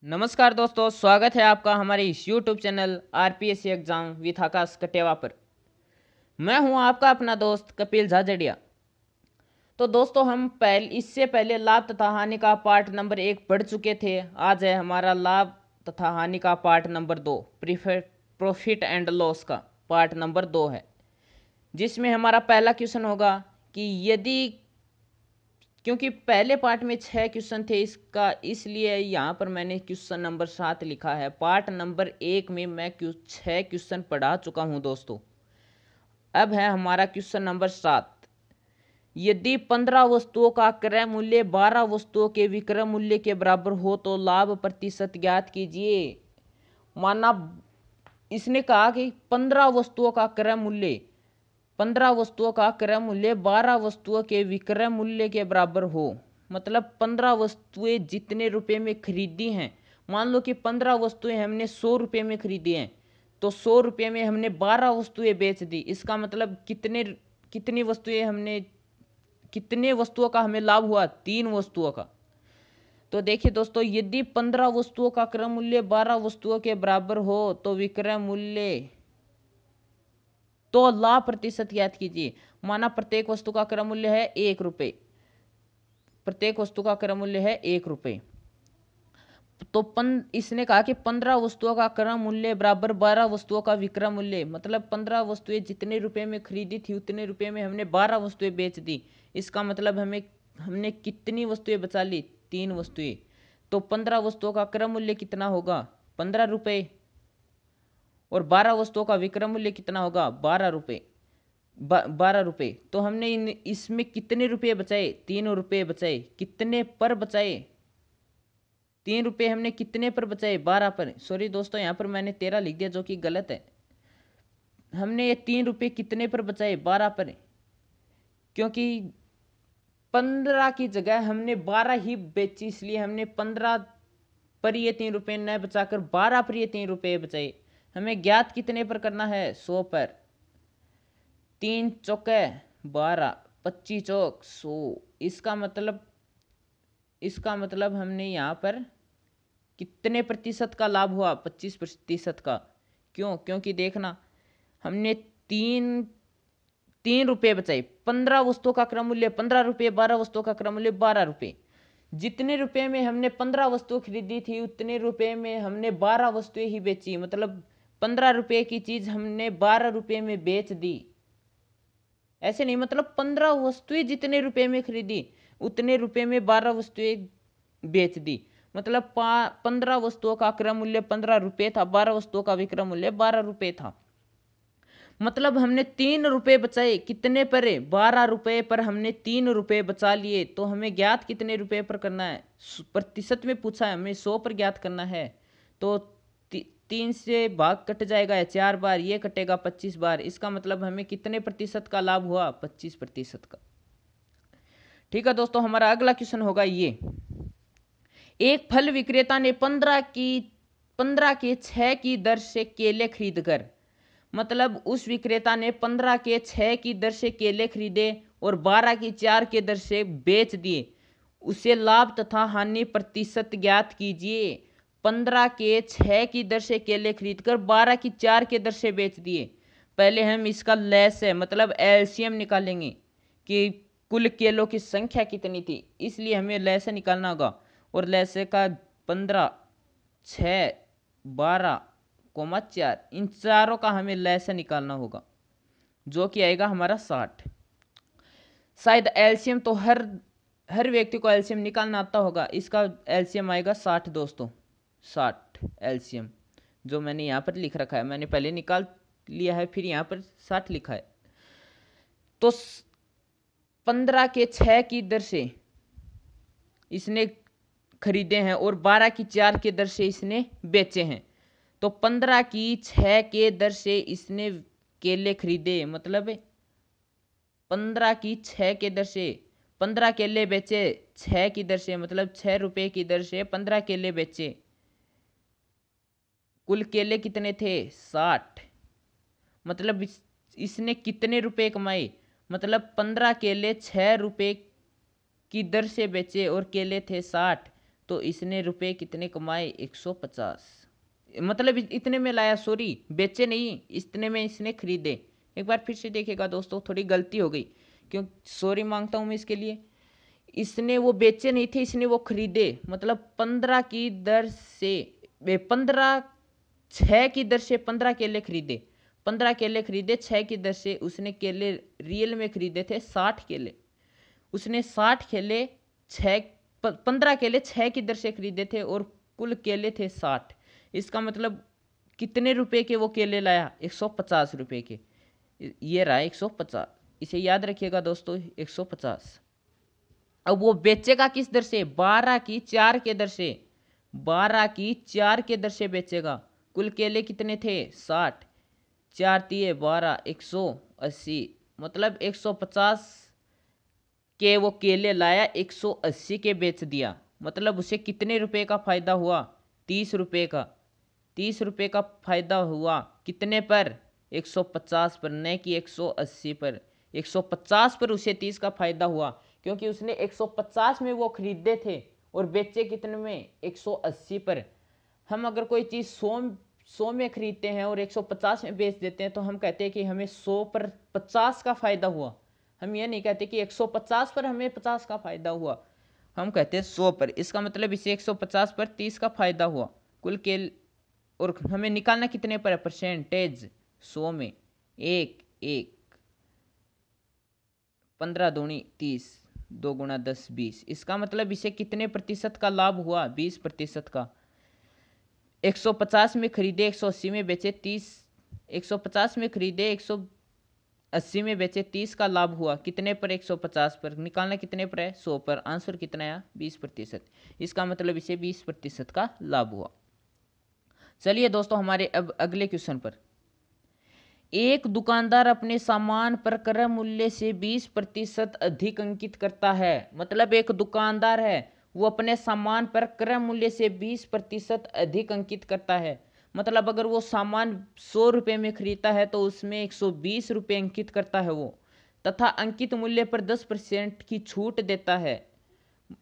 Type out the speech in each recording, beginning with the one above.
नमस्कार दोस्तों, स्वागत है आपका हमारे इस YouTube channel RPSC exam with Akash Kateva पर। मैं हूं आपका अपना दोस्त कपिल झाझड़िया। तो दोस्तों, हम इससे पहले लाभ तथा हानि का पार्ट नंबर 1 पढ़ चुके थे। आज है हमारा लाभ तथा हानि का part number 2, profit and loss का पार्ट नंबर 2 है, जिसमें हमारा पहला क्वेश्चन होगा कि यदि, क्योंकि पहले पार्ट में 6 क्वेश्चन थे इसका, इसलिए यहाँ पर मैंने क्वेश्चन नंबर 7 लिखा है। पार्ट नंबर 1 में मैं 6 क्वेश्चन पढ़ा चुका हूँ दोस्तों। अब है हमारा क्वेश्चन नंबर 7। यदि 15 वस्तुओं का क्रय मूल्य 12 वस्तुओं के विक्रय मूल्य के बराबर हो तो लाभ प्रतिशत ज्ञात कीजिए। माना इसने कहा कि 15 वस्तुओं का क्रय मूल्य 12 वस्तुओं के विक्रय मूल्य के बराबर हो। मतलब 15 वस्तुएं जितने रुपए में खरीदी हैं, मान लो कि 15 वस्तुएं हमने 100 रुपये में खरीदी हैं, तो 100 रुपये में हमने 12 वस्तुएं बेच दी। इसका मतलब कितने वस्तुओं का हमें लाभ हुआ? 3 वस्तुओं का। तो देखिए दोस्तों, यदि 15 वस्तुओं का क्रय मूल्य 12 वस्तुओं के बराबर हो तो विक्रय मूल्य, तो लाभ प्रतिशत ज्ञात कीजिए। माना प्रत्येक वस्तु का क्रय मूल्य है 1 रुपये, तो इसने कहा कि 15 वस्तुओं का क्रय मूल्य बराबर 12 वस्तुओं का विक्रय मूल्य। मतलब 15 वस्तुएं जितने रुपए में खरीदी थी उतने रुपए में हमने 12 वस्तुएं बेच दी। इसका मतलब हमने कितनी वस्तुएं बचा ली? 3 वस्तुएं। तो 15 वस्तुओं का क्रय मूल्य कितना होगा? 15 रुपये। और 12 वस्तुओं का विक्रय मूल्य कितना होगा? 12 रुपये। 12 रुपये। तो हमने इसमें कितने रुपये बचाए? 3 रुपये बचाए। कितने पर बचाए? 3 रुपये हमने कितने पर बचाए? 12 पर। सॉरी दोस्तों, यहाँ पर मैंने 13 लिख दिया जो कि गलत है। हमने ये 3 रुपये कितने पर बचाए? 12 पर। क्योंकि 15 की जगह हमने 12 ही बेची, इसलिए हमने 15 पर ये 3 रुपये न बचाकर 12 पर ये 3 रुपये बचाए। हमें ज्ञात कितने पर करना है? 100 पर। 3 चौके 12, 25 चौक 100। इसका मतलब हमने यहाँ पर कितने प्रतिशत का लाभ हुआ? 25% का। क्यों? क्योंकि देखना, हमने तीन रुपये बचाए। 15 वस्तुओं का क्रय मूल्य 15 रुपये, 12 वस्तुओं का क्रय मूल्य 12 रुपये। जितने रुपए में हमने 15 वस्तु खरीदी थी उतने रुपए में हमने 12 वस्तुएं ही बेची। मतलब 15 रुपए की चीज हमने 12 रुपए में बेच दी। ऐसे नहीं, मतलब 15 वस्तुएं जितने रुपए में खरीदी उतने रुपए में 12 वस्तुएं बेच दी। मतलब 15 वस्तुओं का क्रय मूल्य 15 रुपये था, 12 वस्तुओं का विक्रय मूल्य 12 रुपये था। मतलब हमने 3 रुपये बचाए। कितने पर? 12 रुपये पर हमने 3 रुपये बचा लिए। तो हमें ज्ञात कितने रुपये पर करना है? प्रतिशत में पूछा है, हमें 100 पर ज्ञात करना है। तो 3 से भाग कट जाएगा 4 बार, ये कटेगा 25 बार। इसका मतलब हमें कितने प्रतिशत का लाभ हुआ? 25% का। ठीक है दोस्तों, हमारा अगला क्वेश्चन होगा ये। एक फल विक्रेता ने 15 के 6 की दर से केले खरीद कर, मतलब उस विक्रेता ने 15 के 6 की दर से केले खरीदे और 12 की 4 के दर से बेच दिए। उसे लाभ तथा हानि प्रतिशत ज्ञात कीजिए। 15 के 6 की दर से केले खरीदकर 12 की 4 के दर से बेच दिए। पहले हम इसका लेस है, मतलब एलसीएम निकालेंगे कि कुल केलों की संख्या कितनी थी, इसलिए हमें लेस निकालना होगा। और लेस का 15, 6, 12, 4, इन चारों का हमें लेस निकालना होगा, जो कि आएगा हमारा 60। शायद एलसीएम तो हर व्यक्ति को एलसीएम निकालना आता होगा। इसका एलसीएम आएगा 60 दोस्तों, 60 एलसीएम, जो मैंने यहाँ पर लिख रखा है। मैंने पहले निकाल लिया है, फिर यहाँ पर 60 लिखा है। तो 15 के 6 की दर से इसने खरीदे हैं और 12 की 4 के दर से इसने बेचे हैं। तो 15 की 6 के दर से इसने केले खरीदे, मतलब 15 की 6 के दर से 15 केले बेचे 6 की दर से, मतलब 6 रुपये की दर से 15 केले बेचे। कुल केले कितने थे? 60। मतलब इसने कितने रुपए कमाए? मतलब 15 केले 6 रुपये की दर से बेचे और केले थे 60, तो इसने रुपए कितने कमाए, 150। मतलब इतने में लाया, सॉरी बेचे नहीं, इतने में इसने खरीदे। एक बार फिर से देखिएगा दोस्तों, थोड़ी गलती हो गई, क्यों सॉरी मांगता हूँ मैं इसके लिए। इसने वो बेचे नहीं थे, इसने वो खरीदे। मतलब 15 की दर से 15 6 की दर से 15 केले खरीदे। 15 केले खरीदे 6 की दर से। उसने केले रियल में खरीदे थे 60 केले। उसने 60 केले 15 केले 6 की दर से खरीदे थे और कुल केले थे 60। इसका मतलब कितने रुपए के वो केले लाया, 150 रुपए के। ये रहा 150, इसे याद रखिएगा दोस्तों, 150। अब वो बेचेगा किस दर से, 12 की 4 के दर से। 12 की 4 के दर से बेचेगा। कुल केले कितने थे, 60। 4 तिये 12, 180। मतलब 150 के वो केले लाया, 180 के बेच दिया। मतलब उसे कितने रुपए का फायदा हुआ, 30 रुपए का। 30 रुपए का फायदा हुआ कितने पर, 150 पर, न कि 180 पर। 150 पर उसे 30 का फायदा हुआ, क्योंकि उसने 150 में वो खरीदे थे और बेचे कितने में, 180 पर। हम अगर कोई चीज़ 100 में खरीदते हैं और 150 में बेच देते हैं, तो हम कहते हैं कि हमें 100 पर 50 का फायदा हुआ। हम ये नहीं कहते कि 150 पर हमें 50 का फायदा हुआ, हम कहते हैं 100 पर। इसका मतलब इसे 150 पर 30 का फायदा हुआ कुल के। और हमें निकालना कितने पर है, परसेंटेज। 100 में 1 1, 15 दूनी 30, 2 गुणा 10 20। इसका मतलब इसे कितने प्रतिशत का लाभ हुआ, 20% का। 150 में खरीदे 180 में बेचे 30। 150 में खरीदे 180 में बेचे, 30 का लाभ हुआ कितने पर, 150 पर। निकालना कितने पर है, 100 पर। आंसर कितना आया, 20%। इसका मतलब इसे 20% का लाभ हुआ। चलिए दोस्तों, हमारे अब अगले क्वेश्चन पर। एक दुकानदार अपने सामान पर क्रय मूल्य से 20% अधिक अंकित करता है। मतलब एक दुकानदार है, वो अपने सामान पर क्रय मूल्य से 20% अधिक अंकित करता है। मतलब अगर वो सामान 100 रुपये में खरीदता है तो उसमें 120 रुपये अंकित करता है वो, तथा अंकित मूल्य पर 10% की छूट देता है।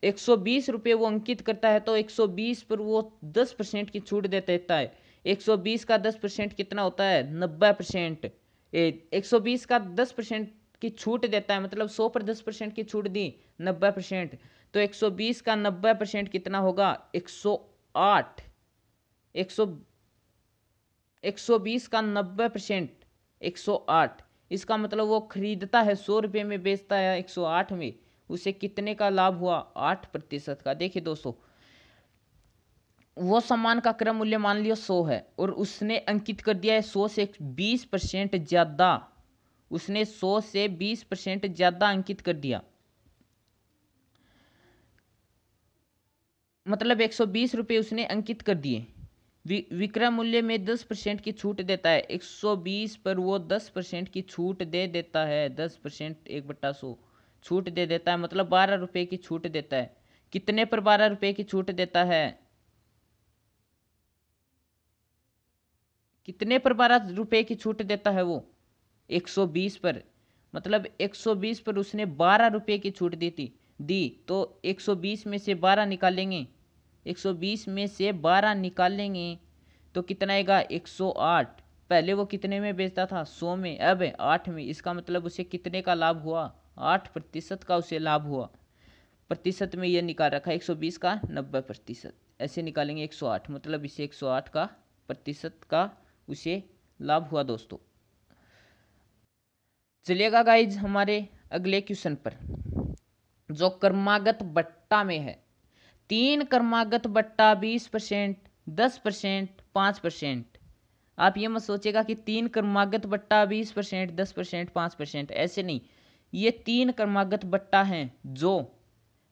120 रुपये वो अंकित करता है तो 120 पर वो 10% की छूट दे देता है। 120 का 10% कितना होता है, 90%। 120 का 10% की छूट देता है, मतलब 100 पर 10% की छूट दी, 90%। तो 120 का 90% कितना होगा, 108। 120 का 90% 108। इसका मतलब वो खरीदता है 100 रुपये में, बेचता है 108 में। उसे कितने का लाभ हुआ, 8% का। देखिए दोस्तों, वो सामान का क्रय मूल्य मान लिया 100 है और उसने अंकित कर दिया है 100 से 20% ज्यादा। उसने 100 से 20% ज्यादा अंकित कर दिया। मतलब 120 रुपये उसने अंकित कर दिए। विक्रय मूल्य में 10% की छूट देता है। 120 पर वो 10% की छूट दे देता है। 10% 1/100 छूट दे देता है, मतलब 12 रुपये की छूट देता है। कितने पर 12 रुपये की छूट देता है, कितने पर 12 रुपये की छूट देता है वो, 120 पर। मतलब 120 पर उसने 12 रुपये की छूट दी तो 120 में से 12 निकालेंगे। 120 में से 12 निकालेंगे तो कितना आएगा, 108। पहले वो कितने में बेचता था, 100 में, अब 8 में। इसका मतलब उसे कितने का लाभ हुआ, 8% का उसे लाभ हुआ। प्रतिशत में यह निकाल रखा है, 120 का 90%। ऐसे निकालेंगे 108, मतलब इसे 108 का प्रतिशत का उसे लाभ हुआ दोस्तों। चलिएगा गाइज हमारे अगले क्वेश्चन पर, जो क्रमागत बट्टा में है। 3 क्रमागत बट्टा 20%, 10%, 5%। आप ये मत सोचेगा कि 3 क्रमागत बट्टा 20%, 10%, 5%, ऐसे नहीं। ये 3 क्रमागत बट्टा हैं, जो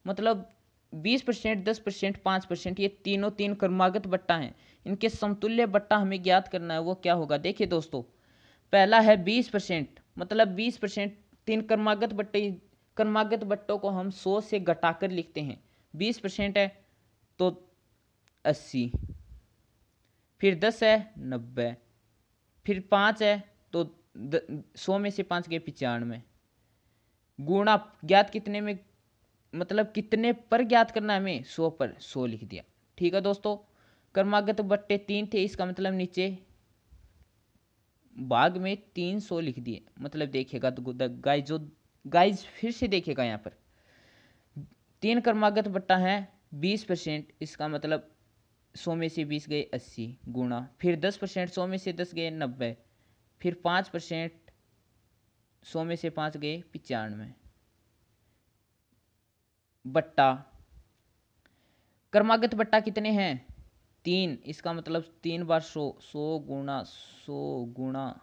मतलब 20%, 10%, 5%, ये तीनों 3 क्रमागत बट्टा हैं। इनके समतुल्य बट्टा हमें ज्ञात करना है, वो क्या होगा। देखिए दोस्तों, पहला है 20%, मतलब 20%। 3 क्रमागत बट्टों को हम 100 से घटाकर लिखते हैं। 20% है तो 80, फिर 10 है 90, फिर 5 है तो 100 में से 5 गए 95, गुणा ज्ञात कितने में मतलब कितने पर ज्ञात करना है हमें, 100 पर, 100 लिख दिया। ठीक है दोस्तों, क्रमागत बट्टे 3 थे, इसका मतलब नीचे भाग में 300 लिख दिए। मतलब देखिएगा तो गाइज फिर से देखिएगा, यहाँ पर 3 क्रमागत बट्टा है 20%, इसका मतलब 100 में से 20 गए 80 गुणा, फिर 10%, 100 में से 10 गए 90, फिर 5%, 100 में से 5 गए 95 बट्टा क्रमागत बट्टा कितने हैं 3, इसका मतलब 3 बार 100, 100 गुणा 100 गुणा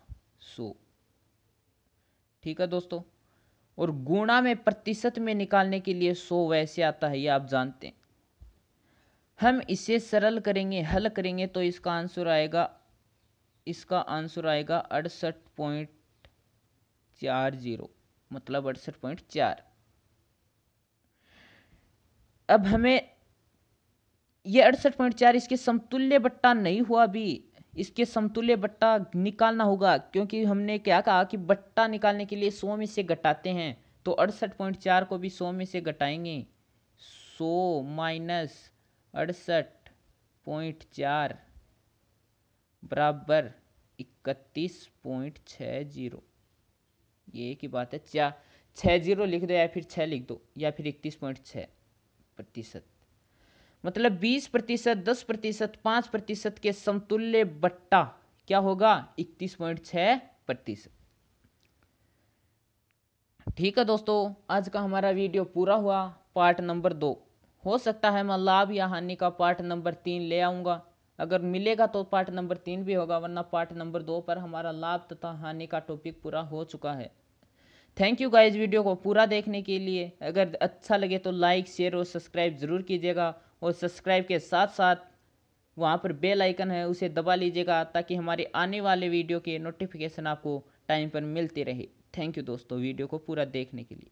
100। ठीक है दोस्तों, और गुणा में प्रतिशत में निकालने के लिए 100 वैसे आता है, ये आप जानते हैं। हम इसे सरल करेंगे, हल करेंगे तो इसका आंसर आएगा 68.40, मतलब 68.4। अब हमें ये 68.4 इसके समतुल्य बट्टा नहीं हुआ भी, इसके समतुल्य बट्टा निकालना होगा, क्योंकि हमने क्या कहा कि बट्टा निकालने के लिए 100 में से घटाते हैं, तो 68.4 को भी 100 में से घटाएंगे। 100 माइनस 68.4 बराबर 31.60। ये एक ही बात है, 60 लिख दो या फिर 6 लिख दो या फिर 31.6%। मतलब 20%, 10%, 5% के समतुल्य बट्टा क्या होगा 31.6%। ठीक है दोस्तों, आज का हमारा वीडियो पूरा हुआ, पार्ट नंबर 2। हो सकता है मैं लाभ या हानि का पार्ट नंबर 3 ले आऊँगा, अगर मिलेगा तो पार्ट नंबर 3 भी होगा, वरना पार्ट नंबर 2 पर हमारा लाभ तथा हानि का टॉपिक पूरा हो चुका है। थैंक यू गाइज वीडियो को पूरा देखने के लिए। अगर अच्छा लगे तो लाइक, शेयर और सब्सक्राइब ज़रूर कीजिएगा, और सब्सक्राइब के साथ साथ वहाँ पर बेल आइकन है उसे दबा लीजिएगा, ताकि हमारे आने वाले वीडियो के नोटिफिकेशन आपको टाइम पर मिलते रहे। थैंक यू दोस्तों वीडियो को पूरा देखने के लिए।